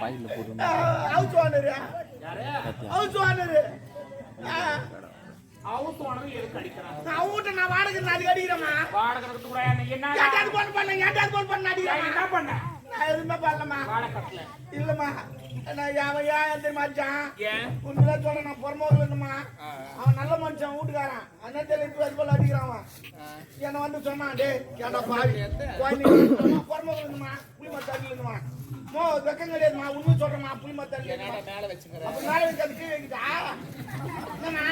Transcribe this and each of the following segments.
பாயில போடு house owner யாரு ஹவுஸ் ஓனர் ஹவுஸ் ஓனர் எதுக்கு அடிக்கிறான் நான் ஊட்ட நான் வாடகை நான் அடிக்கிறேமா வாடகை கொடுத்து கூட என்ன ஏட்டாது போன் பண்ண அடிக்கிறேன் என்ன பண்ண நான் எதுவுமே பண்ணலமா வாடகை கட்டல இல்லம்மா நான் ஏன் தெரியுமா அடிச்சான் ஏன் உண்மையில சொல்ல நான் பொறமோகல் இல்லம்மா அவன் நல்ல மனுஷன் வீட்டுக்காரன் அண்ணன் தெரிவித்து அது போல அடிக்கிறான் அவன் என்ன வந்து சொன்னான் டே ஏன்டா பாவி பொறமோகல் இருந்துமா புளி மத்தாடி இருந்துமா மோ வெக்கம் கிடையாதுமா உண்மை சொல்றேம்மா புளி மத்தாடி மேல வச்சுக்கிறேன் அப்ப மேல வச்சு அது கீழே வைக்கிட்டா என்னண்ணா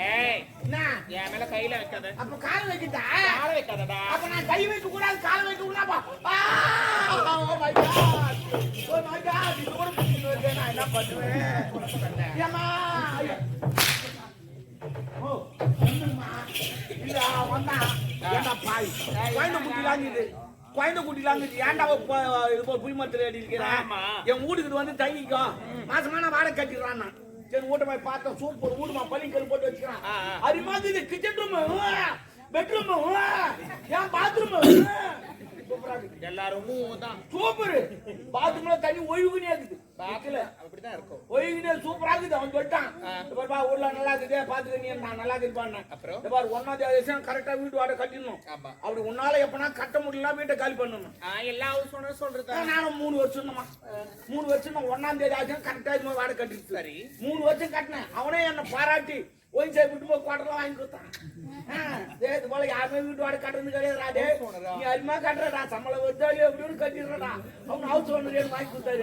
ஏய் என்ன என் மேல கையில வைக்காத அப்ப கால் வைக்கிட்டா கால வைக்காதடா அப்ப நான் கை வைக்க கூடாது கால் வைக்க கூடாது oh my God oh my God இது கூட புடிச்சு நான் என்ன பண்ணுவேன் ஏமா ஓ என்னம்மா இல்ல வந்தா என்ன பாய் குழந்தை குட்டிலாங்குது ஏன்டா இது போல் புளிமரத்தில் அடி இருக்கிறேன் என் வீட்டுக்கு வந்து தங்கிக்கோ மாசமான வாடகை கட்டிடுறான் நான் சரி வீட்டை போய் பார்த்தேன் சூப்பர் வீடுமா பள்ளிக்கல் போட்டு வச்சுக்கிறான் அது மாதிரி இது கிச்சன் ரூம் பெட்ரூம் ஏன் பாத்ரூம் எல்லாரும் தான் சூப்பர் பாத்ரூம்ல தண்ணி ஒழுகுனே இருக்குது பாக்கல அப்படிதான் இருக்கும் ஒழுகுனே சூப்பரா இருக்குது அவன் சொல்லிட்டான் ஊர்ல நல்லா இருக்குது பாத்துக்க நீ நான் நல்லா இருக்குப்பான்னு அப்புறம் பாரு 1ஆம் தேதி கரெக்டா வீட்டு வாடகை கட்டிடணும் அப்படி உன்னால எப்பனா கட்ட முடியல வீட்டை காலி பண்ணணும் எல்லா ஹவுஸ் ஓனர் சொல்றது நானும் 3 வருஷம் 3 வருஷம் 1ஆம் தேதி ஆச்சு கரெக்டா இது வாடகை கட்டிட்டு சரி 3 வருஷம் கட்டினேன் அவனே என்ன பாராட்டி ஒயின் சாய் விட்டு போய் குவாட்டர்லாம் வாங்கி கொடுத்தான் இது போல யாருமே வீட்டு வாடகை கட்டுறது கிடையாது நீ அதிகமா கட்டுறடா சம்பளம் வருதாலி அப்படின்னு கட்டிடுறா அவன் ஹவுஸ் ஓனர் வாங்கி கொடுத்தாரு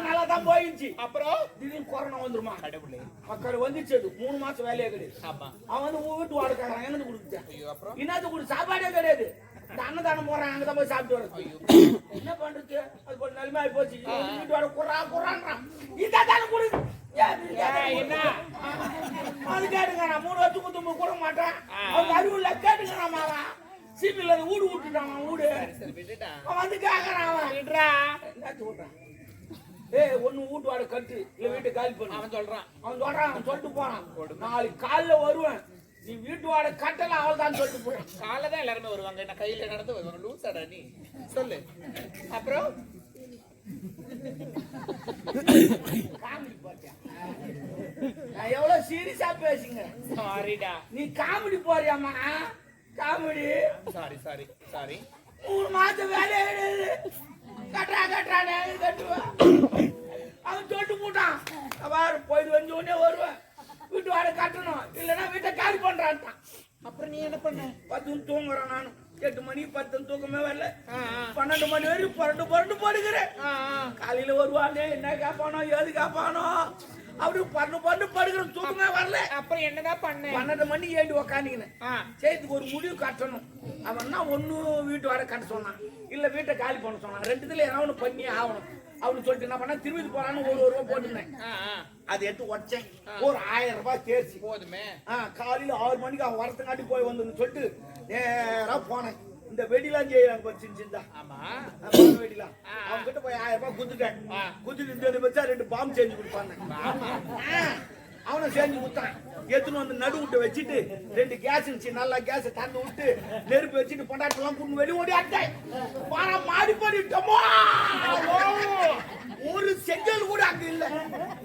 நல்லா தான் போயிடுச்சு அப்புறம் திடீர்னு கொரோனா வந்துருமா கடவுளே மக்கள் வந்துச்சு 3 மாசம் வேலையே கிடையாது அவன் வந்து வீட்டு வாடகை என்னது கொடுத்துட்டான் என்னது கொடு சாப்பாடே கிடையாது இந்த அன்னதானம் போறான் அங்கதான் போய் சாப்பிட்டு வர என்ன பண்றது அது போல நிலைமை போச்சு வீட்டு வாடகை குறான்றான் இதான் கொடு என்ன அது கேட்டுங்க நான் 3 வருஷம் குத்து கூட மாட்டேன் அவங்க அறிவுள்ள கேட்டுங்க மாவா சீமில வீடு விட்டுட்டான் வீடு அவன் வந்து கேக்குறான் அவன் என்ன சொல்றான் ஒண்ணு வீட்டு வாடகை கட்டு இல்ல வீட்டை காலி பண்ணு அவன் சொல்லிட்டு போறான் நாளைக்கு காலைல வருவேன் நீ வீட்டு வாடகை கட்டல அவள் தான் சொல்லிட்டு போறான் காலைல தான் எல்லாருமே வருவாங்க என்ன கையில நடந்து வருவாங்க லூசாடா நீ சொல்லு அப்புறம் காமெடி பாத்தியா நான் எவ்வளவு சீரியஸா பேசுங்க சாரிடா நீ காமெடி போறியாமா காமெடி சாரி 3 மாசம் வேலையே கிடையாது கட்டுறானே கட்டுவேன் அவன் சொல்லிட்டு போட்டான் போயிட்டு வந்து உடனே வருவேன் வீட்டு வாடகை கட்டணும் இல்லைன்னா வீட்டை காலி பண்றான்ட்டான் அப்புறம் நீ என்ன பண்ண 10 தூங்குறேன் நானும் 8 மணி 10 தூக்கமே வரல 12 மணி வரைக்கும் புரண்டு படுக்கிறேன் காலையில வருவானே என்ன கேட்பானோ ஏது கேட்பானோ அப்படி பரண்டு படுக்கிறேன் தூக்கமே வரல அப்புறம் என்னதான் பண்ண 12 மணி ஏறி உக்காந்துக்கினேன் செய்துக்கு ஒரு முடிவு கட்டணும் அவன்னா ஒண்ணு வீட்டு வாடகை கட்ட சொன்னான் இல்ல வீட்டை காலி பண்ண சொன்னான் ரெண்டுத்துல ஏதாவது பண்ணி ஆகணும் அவனு சொல்லிட்டு என்ன பண்ண திரும்பி போறான்னு ஒரு ரூபா போட்டுருந்தேன் அதை எடுத்து உடச்சேன் ஒரு 1000 ரூபாய் தேர்ச்சி போதுமே காலையில 6 மணிக்கு அவன் வரத்துக்காட்டி போய் வந்து சொல்லிட்டு நேரா போனேன் இந்த வெடிலாம் செய்யறாங்க சின்ன வெடிலாம் அவங்க கிட்ட போய் 1000 ரூபாய் குத்துட்டேன் குத்துட்டு வச்சா 2 பாம்பு செஞ்சு கொடுப்பாங்க அவனை செஞ்சு கொடுத்தான் எடுத்துன்னு வந்து நடு விட்டு வச்சுட்டு 2 கேஸ் இருந்துச்சு நல்லா கேஸ் தந்து விட்டு நெருப்பு வச்சுட்டு பொண்டாட்டெல்லாம் கூட்டு வெளியே ஓடி ஆட்டேன் மாடி பண்ணிட்டோமோ ஒரு செங்கல் கூட அங்க இல்ல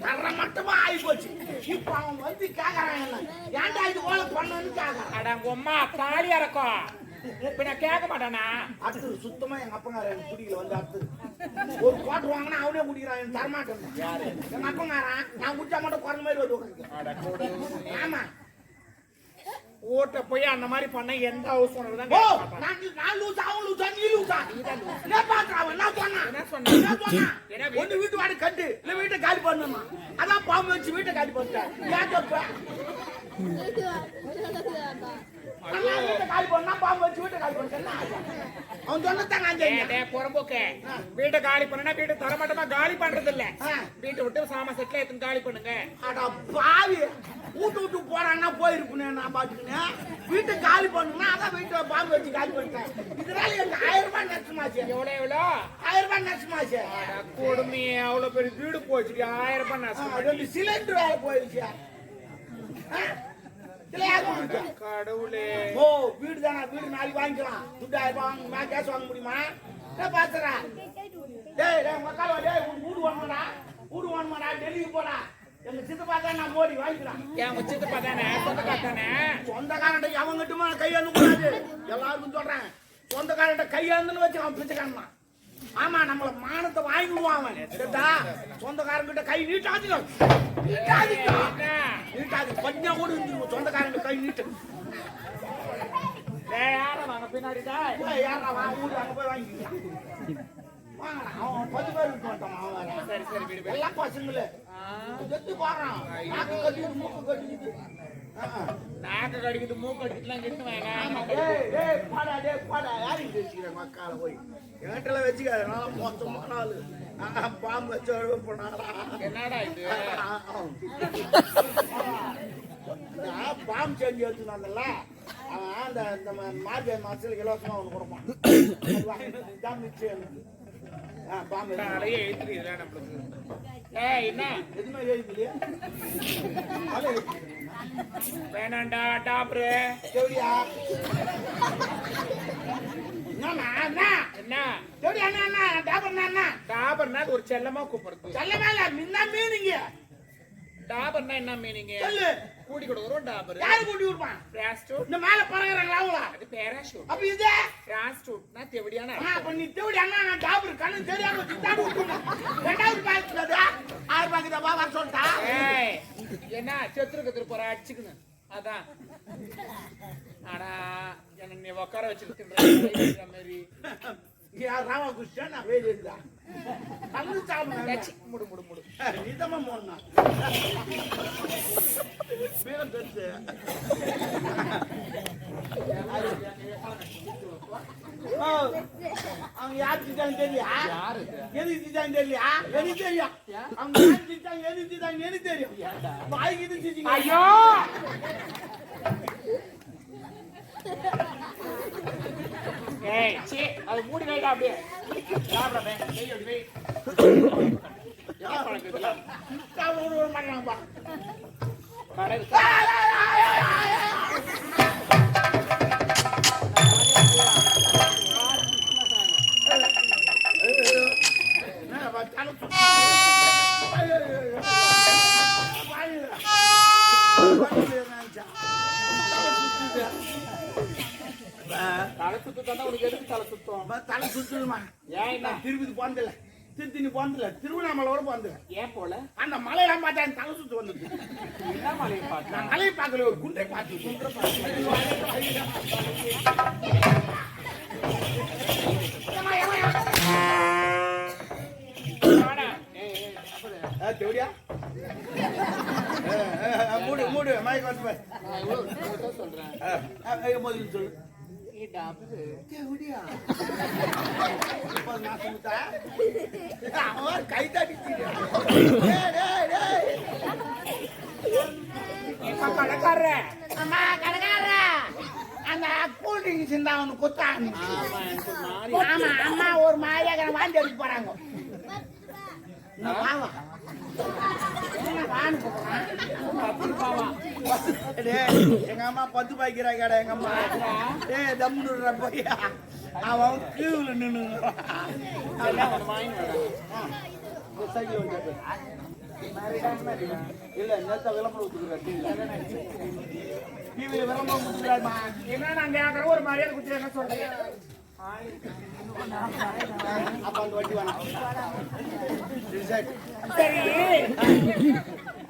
தர மட்டுமா ஆகி போச்சு இப்ப அவன் வந்து கேக்குறான் ஏன்டா இது போல பண்ணு கேக்குறான் அம்மா காலியா இருக்கும் இப்ப நான் கேட்க மாட்டானா அடுத்து சுத்தமா எங்க அப்பங்கார குடியில வந்து அடுத்து ஒரு குவாட்டர் வாங்கினா அவனே குடிக்கிறான் தரமாட்டேன் யாரு எங்க அப்பங்காரன் நான் குடிச்சா மட்டும் குறைஞ்ச மாதிரி வருவாங்க ஆமா ஓட்ட போய் அந்த மாதிரி பண்ண எந்த ஹவுஸ் ஓனர் தான் நான் லூசா அவன் லூசா நீ லூசா என்ன பாக்குறான் என்ன சொன்னா ஒண்ணு வீட்டு வாடகை கட்டு இல்ல வீட்டை காலி பண்ணுமா அதான் பாம்பு வச்சு வீட்டை காலி பண்ணிட்டேன் காலி பண்ணா பாம்பு வச்சு வீட்டை காலி பண்ணிட்டேன் அவன் சொன்னதாங்க புறம்போக்கே வீட்டை காலி பண்ணா வீட்டை தரமாட்டமா காலி பண்றது இல்ல வீட்டை விட்டு சாம செட்ல எத்தனை காலி பண்ணுங்க அட பாவி விட்டு போறான்னா போயிருப்பேன் நான் பாத்துக்கினேன் வீட்டை காலி பண்ணுனா அதான் வீட்டை பாம்பு வச்சு காலி பண்ணிட்டேன் இதனால எனக்கு 1000 ரூபாய் நஷ்டமாச்சு எவ்வளவு 1000 ரூபாய் நஷ்டமாச்சு கொடுமை அவ்வளவு பெரிய வீடு போச்சு 1000 ரூபாய் நஷ்டம் சிலிண்டர் வேலை போயிடுச்சு கடவுளே ஓ வீடு தானா வீடு நாளைக்கு வாங்கிக்கலாம் துட்டு 1000 ரூபாய் வாங்க கேஸ் வாங்க முடியுமா பாத்துறா டேய் டேய் மக்கால டேய் ஊடு வாணுமாடா டெல்லிக்கு போடா எங்க சித்தப்பா தான் நான் மோடி வாங்கிக்கிறான் என் சித்தப்பா தானே சொந்தக்காரனே சொந்தக்காரன்ட்ட அவங்கிட்டமா கையாந்து கூடாது எல்லாருக்கும் சொல்றேன் சொந்தக்காரன்ட்ட கையாந்துன்னு வச்சு அவன் பிச்சைக்காரன் ஆமா நம்மள மானத்தை வாங்கிடுவான் அவன் சரிதா சொந்தக்காரங்கிட்ட கை நீட்டாது பஞ்சா கூட இருந்துருவோம் சொந்தக்காரங்க கை நீட்டு யாரா வாங்க பின்னாடிடா யாரா ஊரு அங்க போய் வாங்கிக்கலாம் அவன் 10 பேர் விட்டு மாட்டான் அவன் சரி சரி வீடு எல்லாம் பசங்களே செத்து போறான் நாக்கு கட்டிட்டு மூக்கு கட்டிட்டு நாக்கு கடிக்குது மூக்கு கடிக்கலாம் கிட்டு பாடா யாரு பேசிக்கிற மக்கால போய் என்கிட்ட வச்சுக்காது நல்லா மொத்தமான ஆளு பாம்பு வச்சு போனாடா என்னடா இது பாம்பு செஞ்சு வச்சுருந்தாங்கல்ல அவன் அந்த மார்கழி மாசத்துல இலவசமா அவனு கொடுப்பான் நிச்சயம் பாம்பு எழுத்துறீங்களா நம்மளுக்கு என்ன எதுவுமே எழுதிலையா வேணாண்டா டாப்ரு எப்படியா என்ன என்ன டாபர்னா ஒரு செல்லமா கூப்பிடுறது செல்லமா முன்ன மீனிங்க டாபர்னா என்ன மீனிங்க சொல்லு கூடி கொடுக்குறோம் டாபர் யாரு கூட்டி விடுப்பான் பிளாஸ்டூட் இந்த மேல பறக்குறாங்களா அவங்களா அது பேராஷூட் அப்ப இது பிளாஸ்டூட்னா தெவடியான அப்ப நீ தேடி அண்ணா நான் டாபர் கண்ணு தெரியாம திட்டாடு விட்டுட்டேன் ரெண்டாவது பாக்குறது ஆறு பாக்குதா பாபா சொல்லிட்டா ஏய் என்ன செத்துருக்கு போற அடிச்சுக்கணும் அதான் ஆனா என்ன நீ உட்கார வச்சிருக்க மாதிரி யார் ராமகிருஷ்ணன் நான் வேலை இருந்தா கண்ணு சாப்பிடு முடு முடு முடு நீதமா போனா பேரம் தெரிஞ்சு அவங்க யார் திட்டாங்க தெரியா எது திட்டாங்க தெரியா எனக்கு தெரியும் அவங்க யார் திட்டாங்க எது திட்டாங்க எனக்கு தெரியும் வாய்க்கு திட்டீங்க ஐயோ ஏய் சீ அது மூடி வைடா அப்படியே சாப்பிடவே வெய் வெய் யார் பழக்கம் இதெல்லாம் சாப்பிட ஒரு மாட்டாங்கப்பா கடை தலை சுத்தம் உனக்கு எதுக்கு தலை சுத்தம் தலை சுத்துமா ஏன் என்ன திருப்பதி போனதில்ல திருத்தணி போனதில்ல திருவண்ணாமலையோட போனதில்ல ஏன் போல அந்த மலையெல்லாம் பார்த்தா எனக்கு தலை சுத்து வந்தது என்ன மலையை பார்த்து நான் மலையை பார்க்கல ஒரு குன்றை பார்த்து தேவடியா மூடு மூடு மயக்க வந்து சொல்றேன் முதல்ல சொல்லு கை தட்டி கடைக்காரர அம்மா கடைக்காரர அந்த கூல் ட்ரிங்க்ஸ் இருந்தா அவனு குத்தான் ஆமா அம்மா ஒரு மாதிரியாக வாந்தி எடுக்க போறாங்க எங்க அம்மா 10 பாய்க்கிறா கடை எங்க அம்மா தம்முடுற பையா அவன் கீழே நின்று இல்ல நேத்த விளம்பரம் ஊத்துக்கிறேன் டிவியில விளம்பரம் ஊத்துக்கிறாருமா என்ன நான் கேட்கற ஒரு மரியாதை குத்தி என்ன சொல்றேன் அப்ப அந்த வட்டி வேணாம் சரி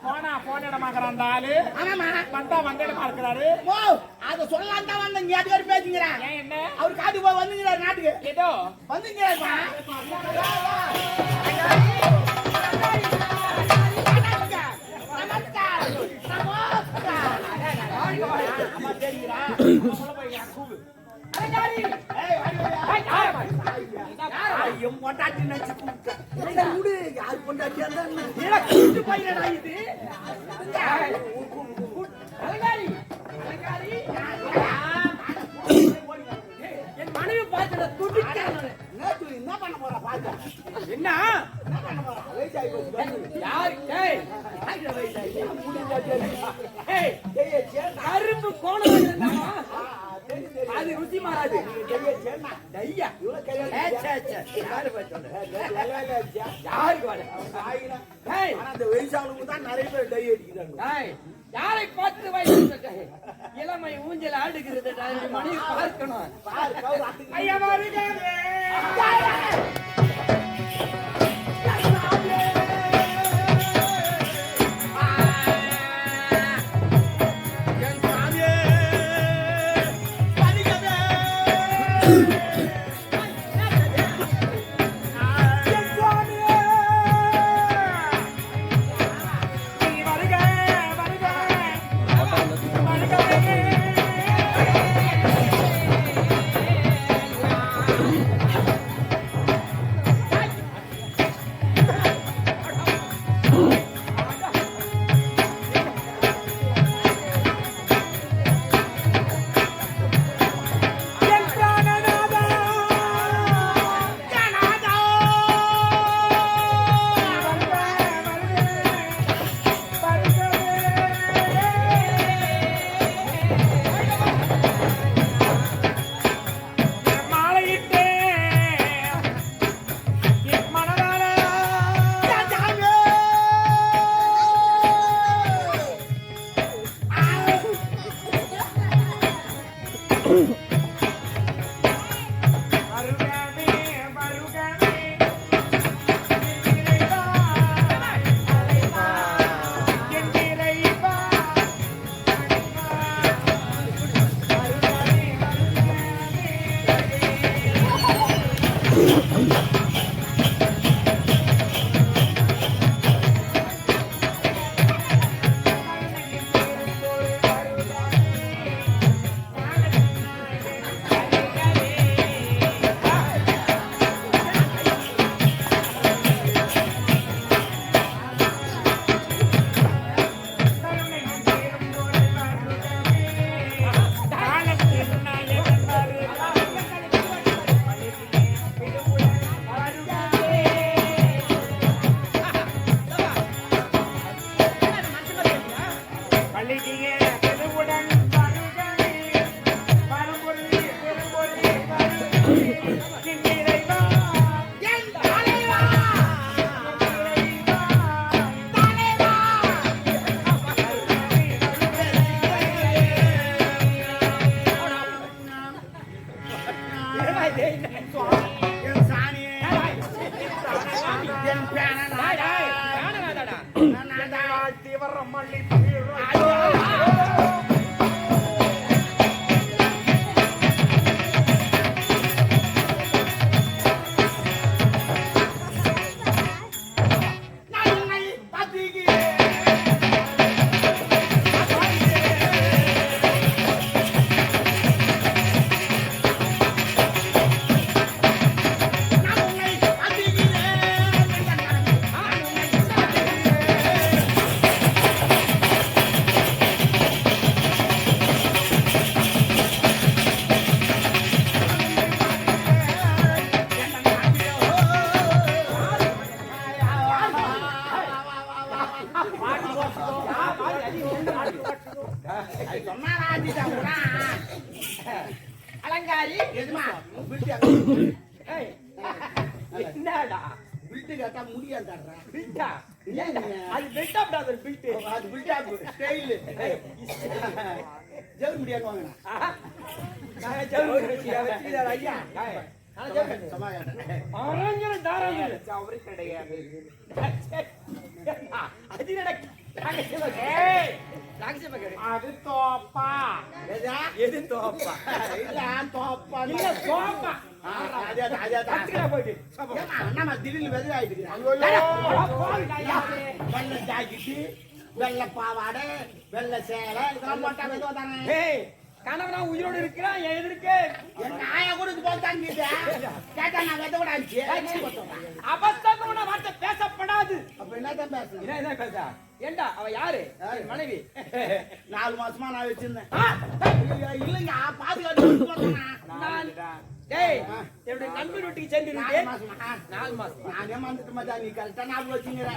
போனா போன இடமாக்குற அந்த ஆளு ஆமாமா வந்தா வந்த இடமா இருக்கிறாரு ஓ அத சொல்லலாம் தான் வந்த இங்க அது வரை பேசிக்கிறான் ஏன் என்ன அவர் காட்டுக்கு போய் வந்துங்கிறார் நாட்டுக்கு ஏதோ வந்துங்கிறாருமா பொண்டாட்டி நினைச்சு யாரு பொண்டாட்டியா பையனா இது என் மனைவி பார்த்து நேற்று என்ன பண்ண போறா பார்த்து என்ன பண்ண போறா வயசாகி யாரு வயசாகி அரும்பு கோணம் அது ருசி மாறாது. டையா யாருக்கு வாட? ஏய், அந்த வயசானவங்க தான் நிறைய பேர் டை அடிக்கிறாங்க. ஏய், யாரை பார்த்து வயசு இளமை ஊஞ்சல் ஆடுகிறது மணி பார்க்கணும். ஐயா வருகிறே. அலங்காரி எதுமா என்னடா பில்ட்டு கேட்டா முடியாதாடுறா. பில்டா? அது பில்டா பிராதர் பில்ட். அது பில்டா ஸ்டைல். ஜெல் முடியாது வாங்கண்ணா. நான் ஜெல் வச்சியா ஐயா. அரஞ்சன தாராங்க அவரே கிடையாது. அது நடக்க அது தோப்பா. எது தோப்பா? இல்ல தோப்பா இல்ல சோப்பா. போயிட்டு நம்ம திடீர்னு வெதை ஆயிட்டு வெள்ளை ஜாக்கெட்டு வெள்ளை பாவாடை வெள்ளை சேலை இதெல்லாம் போட்டா வெதுவா தானே. கணவனா உயிரோடு இருக்கிறான் என் எதிர்க்கு நாய கூட இது போல் தாங்க கேட்டா நான் வெத கூட ஆச்சு. அபத்தமான வார்த்தை பேசப்படாது. அப்ப என்னதான் பேசுறேன்? என்ன பேச? ஏண்டா அவ யாரு? மனைவி. 4 மாசமா நான் வச்சிருந்தேன். இல்லைங்க பாதுகாத்து. டேய் என்னுடைய நண்பர் வீட்டுக்கு சென்று 4 மாசம் நானே வந்துட்டு மச்சான் நீ கரெக்டா ஞாபகம் வச்சுங்கிற.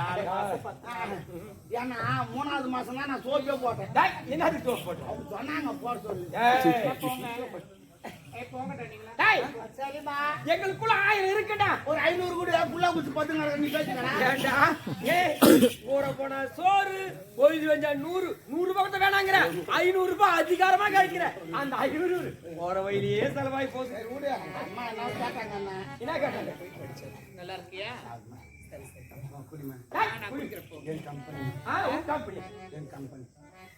ஏன்னா 3வது மாசம் தான் நான் சோப்பே போட்டேன். என்னது சோப் போட்டேன்? அவங்க சொன்னாங்க போட சொல்லி. டேய், சரிம்மா. எங்களுக்குள்ள 1000 இருக்குடா. ஒரு 500 கூட புல்லா குச்சி பத்து நீ பேசுங்கடா. ஏண்டா? ஏய், போற போனா சோறு பொழுது வெஞ்சா 100 ரூபாய் கூட வேணாங்கற. 500 ரூபாய் அதிகாரமா கழிக்கிற. அந்த 500 போற வழியிலே செலவாய் போகுது. விடு. அம்மா என்ன கேட்டாங்க அண்ணா? என்ன கேட்டாங்க? நல்லா இருக்கியா? குடிமா. டேய், நான் குடிக்கிறப்போ. என் கம்பெனி. உன் கம்பெனி. என் கம்பெனி.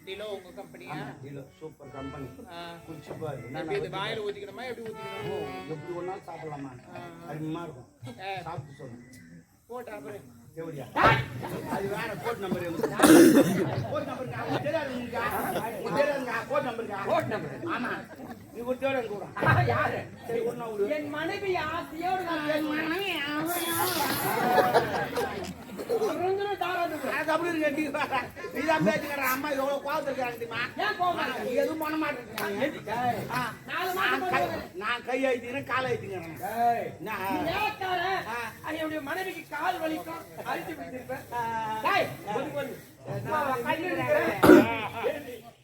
டிலோ உங்க கம்பெனியா? இல்ல சூப்பர் கம்பெனி. ஆ. குடிச்சு பாரு. எப்படி இது வாயில ஊத்திக்கணுமா எப்படி ஊத்திக்கணும்? எப்படி ஒண்ணா சாப்பிடலாமா? அருமையா இருக்கும். சாப்பிட்டு சொல்லு. போட்டு அப்புறம் எப்படியா? அது வேற கோட் நம்பர் கோட் நம்பர் தெரியாது உங்களுக்கு? தெரியாதுங்க கோட் நம்பருக்கா? Code number. ஆமா. நீ ஒரு தேவை கூட. யாரு? சரி ஒண்ணா விடு. என் மனைவி ஆசையோடு நான் பேசுவேன். அது அப்படி இருக்கு நீ வேற. நீதான் பேசுகிற அம்மா எவ்வளவு கோவத்துல இருக்காங்க தெரியுமா? ஏன் கோவம்? நீ எதுவும் பண்ண மாட்டேங்கிறாங்க. நான் கை ஆயிட்டீங்கன்னா கால் ஆயிட்டீங்கிறேன். என்னுடைய மனைவிக்கு கால் வலிக்கும் அரிசி பிடிச்சிருப்பேன்.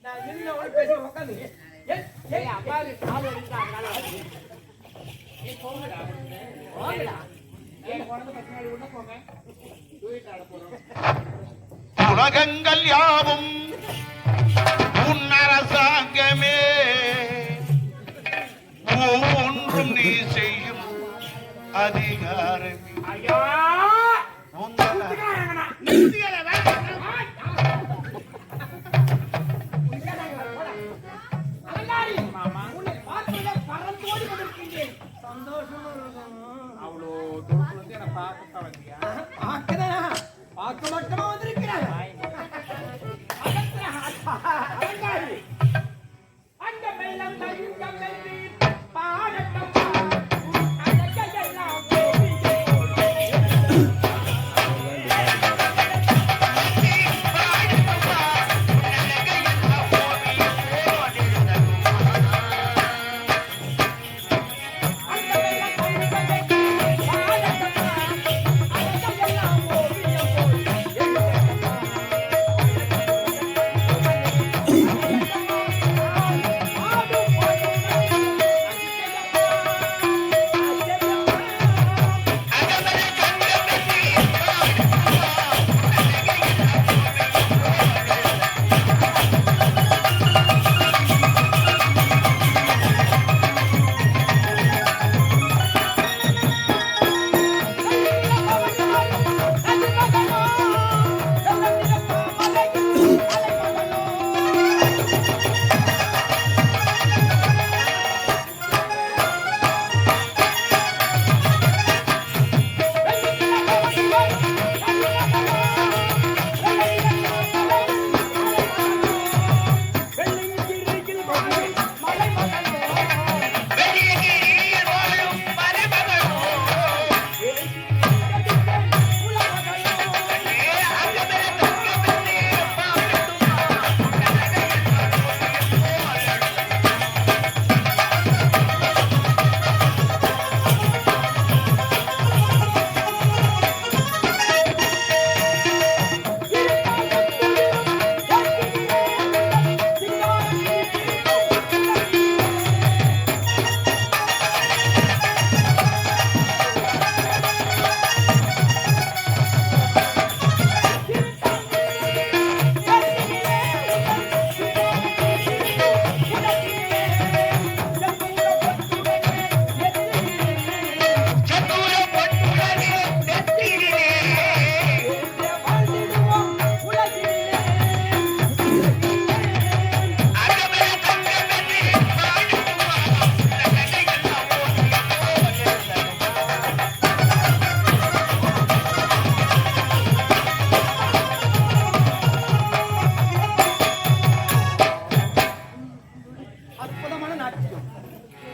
நான் என்ன பேச உட்காந்து அப்பாவுக்கு கால் வலிக்கும். உலகங்கள் யாவும் உன் அரசாங்கமே, ஒவ்வொன்றும் நீ செய்யும் அதிகாரமே. அவ்வளோ தூரத்துல இருந்து என்ன பார்க்க வந்தியா? பார்க்க மட்டுமா வந்திருக்கிறார். அந்த மேலம் தங்கம் வெள்ளி பாடட்டம் அழகையெல்லாம்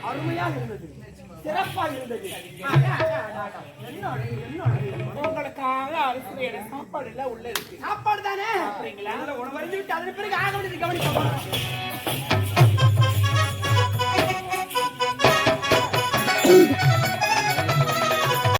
அருமையாக இருந்தது, சிறப்பாக இருந்தது. உங்களுக்காக அரசு வேற சாப்பாடு எல்லாம் உள்ள இருக்கு. சாப்பாடு தானே சாப்பிடுறீங்களா? உணவு அறிந்து விட்டு அதன் பிறகு ஆக வேண்டியது கவனிக்க